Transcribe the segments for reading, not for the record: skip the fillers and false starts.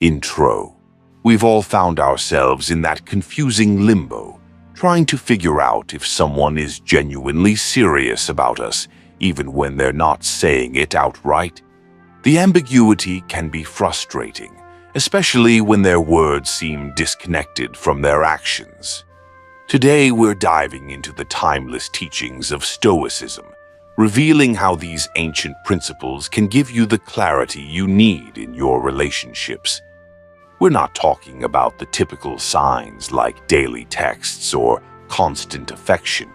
Intro. We've all found ourselves in that confusing limbo, trying to figure out if someone is genuinely serious about us, even when they're not saying it outright. The ambiguity can be frustrating, especially when their words seem disconnected from their actions. Today, we're diving into the timeless teachings of Stoicism, revealing how these ancient principles can give you the clarity you need in your relationships. We're not talking about the typical signs like daily texts or constant affection.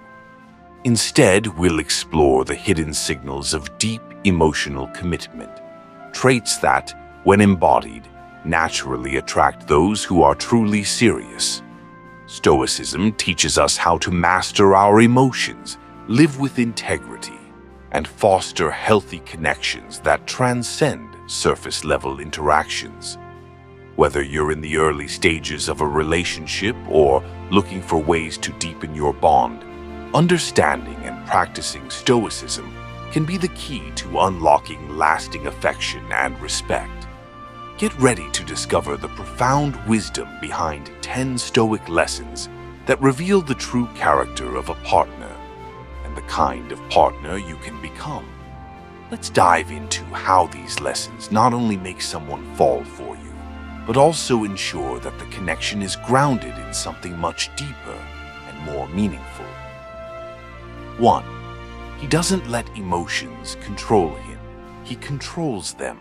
Instead, we'll explore the hidden signals of deep emotional commitment, traits that, when embodied, naturally attract those who are truly serious. Stoicism teaches us how to master our emotions, live with integrity, and foster healthy connections that transcend surface-level interactions. Whether you're in the early stages of a relationship or looking for ways to deepen your bond, understanding and practicing Stoicism can be the key to unlocking lasting affection and respect. Get ready to discover the profound wisdom behind 10 Stoic lessons that reveal the true character of a partner and the kind of partner you can become. Let's dive into how these lessons not only make someone fall for you, but also ensure that the connection is grounded in something much deeper and more meaningful. 1. He doesn't let emotions control him. He controls them.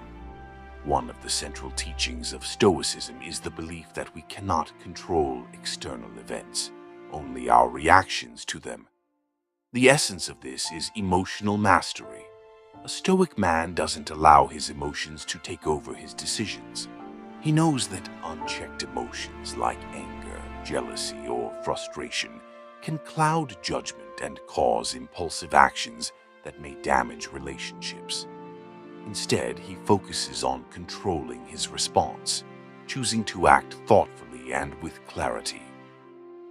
One of the central teachings of Stoicism is the belief that we cannot control external events, only our reactions to them. The essence of this is emotional mastery. A Stoic man doesn't allow his emotions to take over his decisions. He knows that unchecked emotions like anger, jealousy, or frustration can cloud judgment and cause impulsive actions that may damage relationships. Instead, he focuses on controlling his response, choosing to act thoughtfully and with clarity.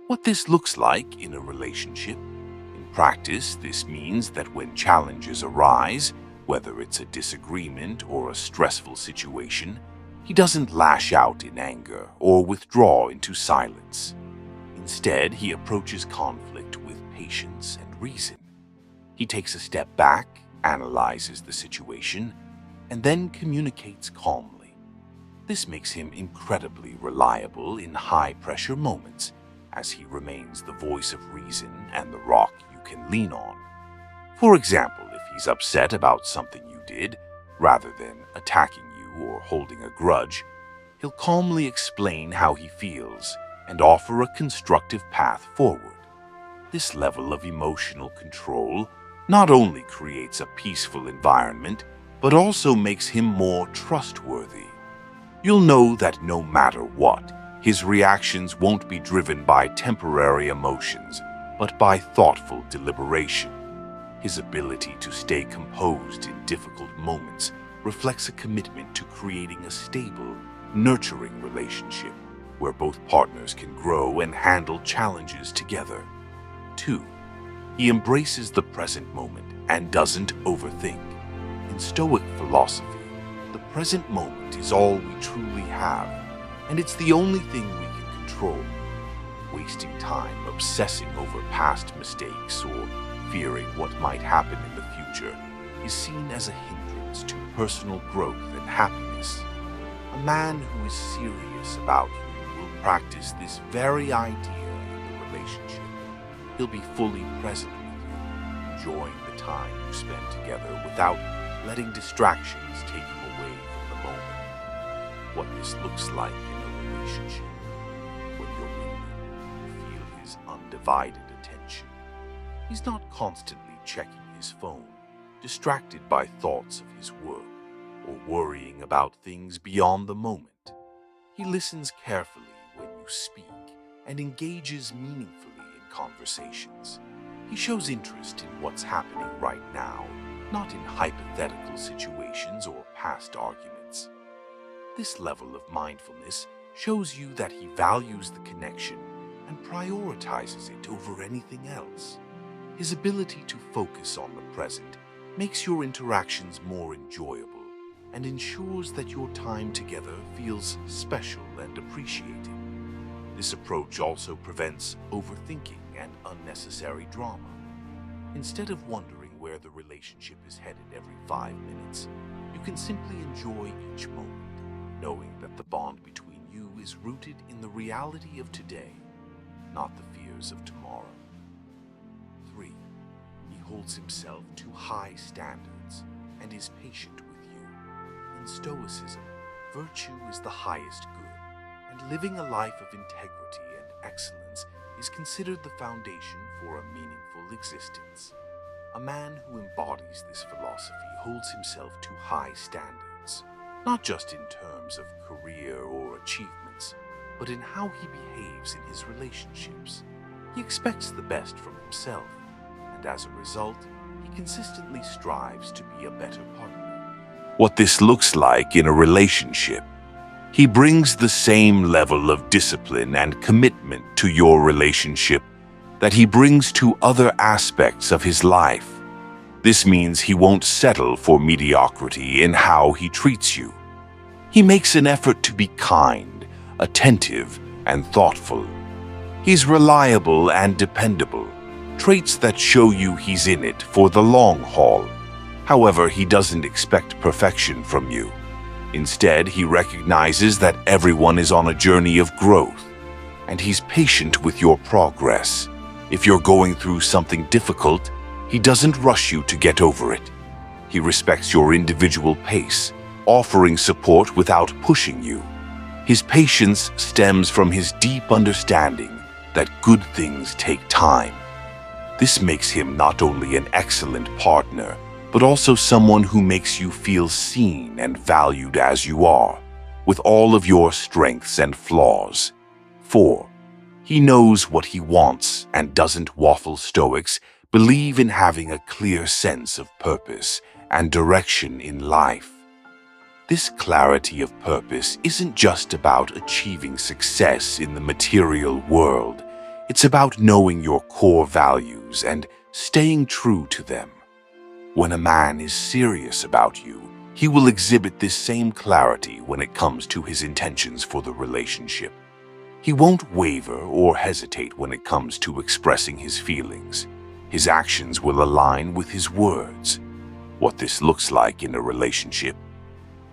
What this looks like in a relationship? In practice, this means that when challenges arise, whether it's a disagreement or a stressful situation, he doesn't lash out in anger or withdraw into silence. Instead, he approaches conflict with patience and reason. He takes a step back, analyzes the situation, and then communicates calmly. This makes him incredibly reliable in high-pressure moments, as he remains the voice of reason and the rock you can lean on. For example, if he's upset about something you did, rather than attacking you or holding a grudge, he'll calmly explain how he feels and offer a constructive path forward. This level of emotional control not only creates a peaceful environment, but also makes him more trustworthy. You'll know that no matter what, his reactions won't be driven by temporary emotions, but by thoughtful deliberation. His ability to stay composed in difficult moments reflects a commitment to creating a stable, nurturing relationship where both partners can grow and handle challenges together. 2. He embraces the present moment and doesn't overthink. In Stoic philosophy, the present moment is all we truly have, and it's the only thing we can control. Wasting time obsessing over past mistakes or fearing what might happen in the future is seen as a hindrance to personal growth and happiness. A man who is serious about you will practice this very idea in the relationship. He'll be fully present with you, enjoying the time you spend together without letting distractions take him away from the moment. What this looks like in a relationship, when you're with him, you feel his undivided attention. He's not constantly checking his phone, distracted by thoughts of his work, or worrying about things beyond the moment. He listens carefully when you speak and engages meaningfully in conversations. He shows interest in what's happening right now, not in hypothetical situations or past arguments. This level of mindfulness shows you that he values the connection and prioritizes it over anything else. His ability to focus on the present makes your interactions more enjoyable, and ensures that your time together feels special and appreciated. This approach also prevents overthinking and unnecessary drama. Instead of wondering where the relationship is headed every 5 minutes, you can simply enjoy each moment, knowing that the bond between you is rooted in the reality of today, not the fears of tomorrow. 3. He holds himself to high standards and is patient with you. In Stoicism, virtue is the highest good, and living a life of integrity and excellence is considered the foundation for a meaningful existence. A man who embodies this philosophy holds himself to high standards, not just in terms of career or achievements, but in how he behaves in his relationships. He expects the best from himself, and as a result, he consistently strives to be a better partner. What this looks like in a relationship: he brings the same level of discipline and commitment to your relationship that he brings to other aspects of his life. This means he won't settle for mediocrity in how he treats you. He makes an effort to be kind, attentive, and thoughtful. He's reliable and dependable, traits that show you he's in it for the long haul. However, he doesn't expect perfection from you. Instead, he recognizes that everyone is on a journey of growth, and he's patient with your progress. If you're going through something difficult, he doesn't rush you to get over it. He respects your individual pace, offering support without pushing you. His patience stems from his deep understanding that good things take time. This makes him not only an excellent partner, but also someone who makes you feel seen and valued as you are, with all of your strengths and flaws. 4. He knows what he wants and doesn't waffle. Stoics believe in having a clear sense of purpose and direction in life. This clarity of purpose isn't just about achieving success in the material world. It's about knowing your core values and staying true to them. When a man is serious about you, he will exhibit this same clarity when it comes to his intentions for the relationship. He won't waver or hesitate when it comes to expressing his feelings. His actions will align with his words. What this looks like in a relationship: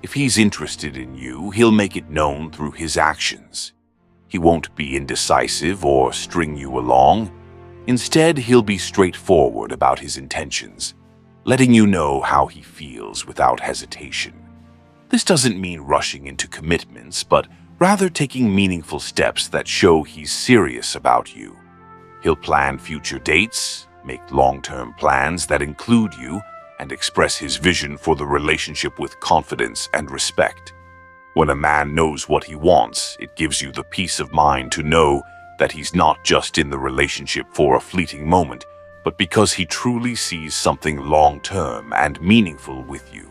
if he's interested in you, he'll make it known through his actions. He won't be indecisive or string you along. Instead, he'll be straightforward about his intentions, letting you know how he feels without hesitation. This doesn't mean rushing into commitments, but rather taking meaningful steps that show he's serious about you. He'll plan future dates, make long-term plans that include you, and express his vision for the relationship with confidence and respect. When a man knows what he wants, it gives you the peace of mind to know that he's not just in the relationship for a fleeting moment, but because he truly sees something long-term and meaningful with you.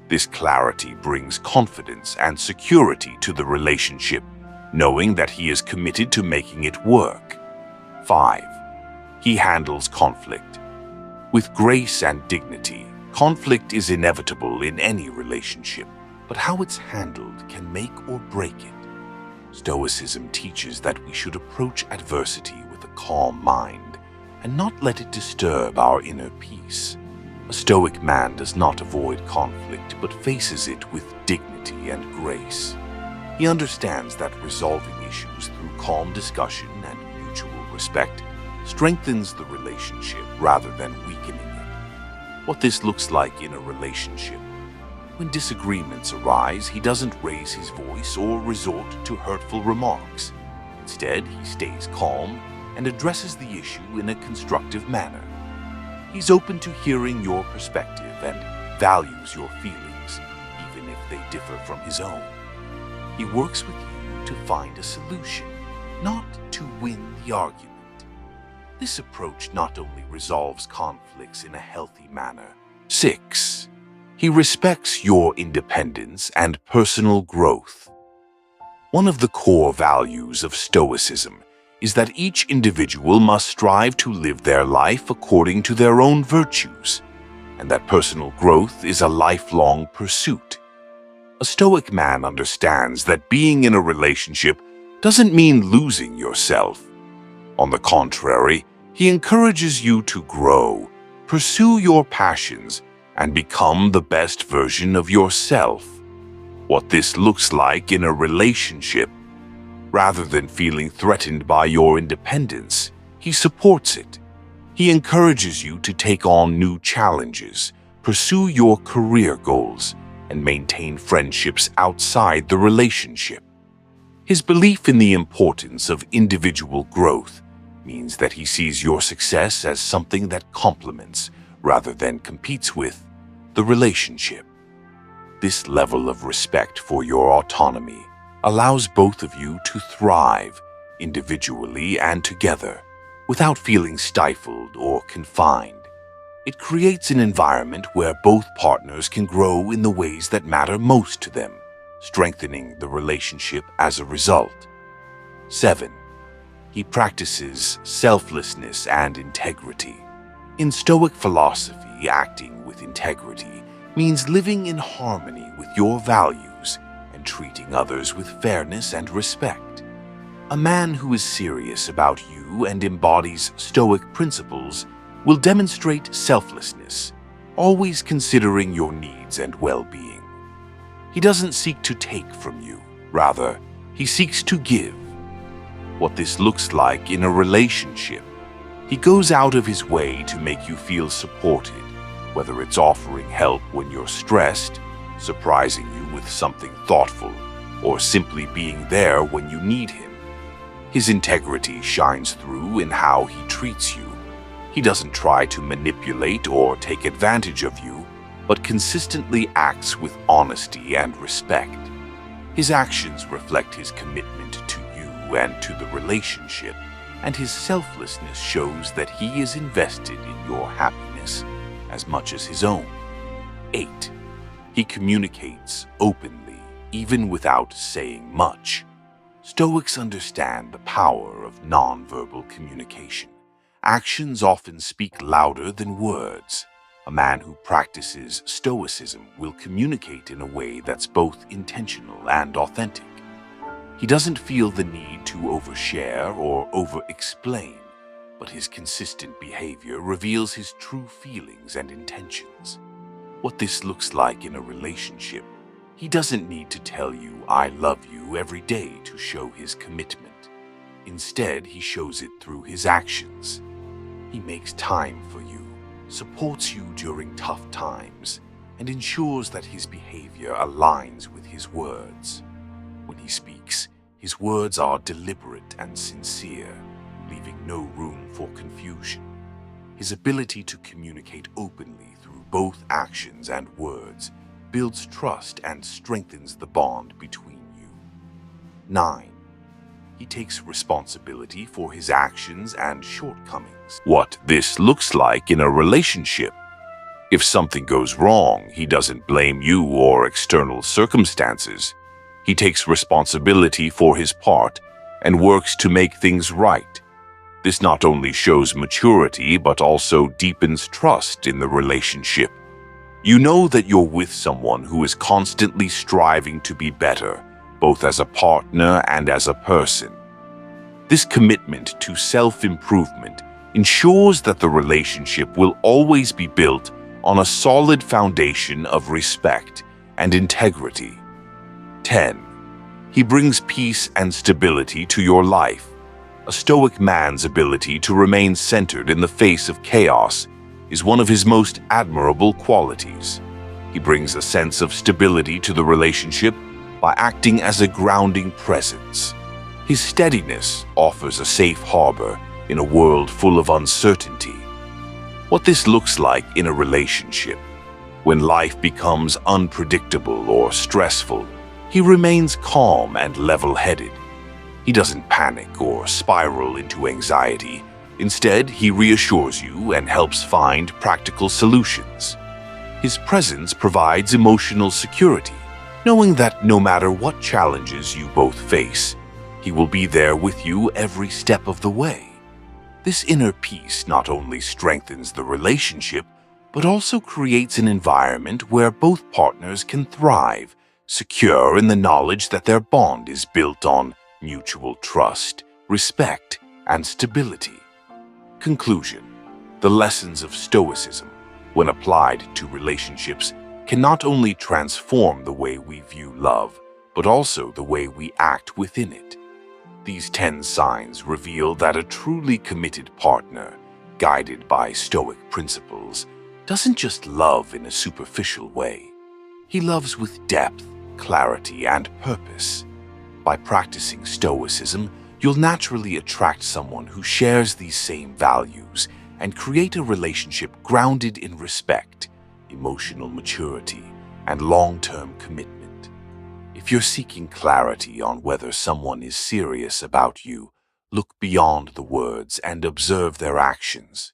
This clarity brings confidence and security to the relationship, knowing that he is committed to making it work. 5. He handles conflict with grace and dignity. Conflict is inevitable in any relationship, but how it's handled can make or break it. Stoicism teaches that we should approach adversity with a calm mind and not let it disturb our inner peace. A Stoic man does not avoid conflict, but faces it with dignity and grace. He understands that resolving issues through calm discussion and mutual respect strengthens the relationship rather than weakening it. What this looks like in a relationship: when disagreements arise, he doesn't raise his voice or resort to hurtful remarks. Instead, he stays calm and addresses the issue in a constructive manner. He's open to hearing your perspective and values your feelings, even if they differ from his own. He works with you to find a solution, not to win the argument. This approach not only resolves conflicts in a healthy manner. 6. He respects your independence and personal growth. One of the core values of Stoicism is that each individual must strive to live their life according to their own virtues, and that personal growth is a lifelong pursuit. A Stoic man understands that being in a relationship doesn't mean losing yourself. On the contrary, he encourages you to grow, pursue your passions, and become the best version of yourself. What this looks like in a relationship. Rather than feeling threatened by your independence, he supports it. He encourages you to take on new challenges, pursue your career goals, and maintain friendships outside the relationship. His belief in the importance of individual growth means that he sees your success as something that complements, rather than competes with, the relationship. This level of respect for your autonomy allows both of you to thrive, individually and together, without feeling stifled or confined. It creates an environment where both partners can grow in the ways that matter most to them, strengthening the relationship as a result. 7. He practices selflessness and integrity. In Stoic philosophy, acting with integrity means living in harmony with your values and treating others with fairness and respect. A man who is serious about you and embodies Stoic principles will demonstrate selflessness, always considering your needs and well-being. He doesn't seek to take from you, rather, he seeks to give. What this looks like in a relationship. He goes out of his way to make you feel supported, whether it's offering help when you're stressed, surprising you with something thoughtful, or simply being there when you need him. His integrity shines through in how he treats you. He doesn't try to manipulate or take advantage of you, but consistently acts with honesty and respect. His actions reflect his commitment to you and to the relationship, and his selflessness shows that he is invested in your happiness as much as his own. 8. He communicates openly, even without saying much. Stoics understand the power of nonverbal communication. Actions often speak louder than words. A man who practices Stoicism will communicate in a way that's both intentional and authentic. He doesn't feel the need to overshare or over-explain, but his consistent behavior reveals his true feelings and intentions. What this looks like in a relationship. He doesn't need to tell you, "I love you," every day to show his commitment. Instead, he shows it through his actions. He makes time for you, supports you during tough times, and ensures that his behavior aligns with his words. When he speaks, his words are deliberate and sincere, leaving no room for confusion. His ability to communicate openly through both actions and words builds trust and strengthens the bond between you. 9. He takes responsibility for his actions and shortcomings. What this looks like in a relationship. If something goes wrong, he doesn't blame you or external circumstances. He takes responsibility for his part and works to make things right. This not only shows maturity, but also deepens trust in the relationship. You know that you're with someone who is constantly striving to be better, both as a partner and as a person. This commitment to self-improvement ensures that the relationship will always be built on a solid foundation of respect and integrity. 10. He brings peace and stability to your life. A Stoic man's ability to remain centered in the face of chaos is one of his most admirable qualities. He brings a sense of stability to the relationship by acting as a grounding presence. His steadiness offers a safe harbor in a world full of uncertainty. What this looks like in a relationship. When life becomes unpredictable or stressful, he remains calm and level-headed. He doesn't panic or spiral into anxiety. Instead, he reassures you and helps find practical solutions. His presence provides emotional security, knowing that no matter what challenges you both face, he will be there with you every step of the way. This inner peace not only strengthens the relationship, but also creates an environment where both partners can thrive, secure in the knowledge that their bond is built on mutual trust, respect, and stability. Conclusion: the lessons of Stoicism, when applied to relationships, can not only transform the way we view love, but also the way we act within it. These 10 signs reveal that a truly committed partner, guided by Stoic principles, doesn't just love in a superficial way. He loves with depth, clarity, and purpose. By practicing Stoicism, you'll naturally attract someone who shares these same values and create a relationship grounded in respect, emotional maturity, and long-term commitment. If you're seeking clarity on whether someone is serious about you, look beyond the words and observe their actions.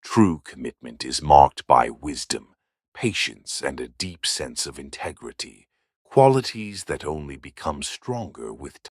True commitment is marked by wisdom, patience, and a deep sense of integrity, qualities that only become stronger with time.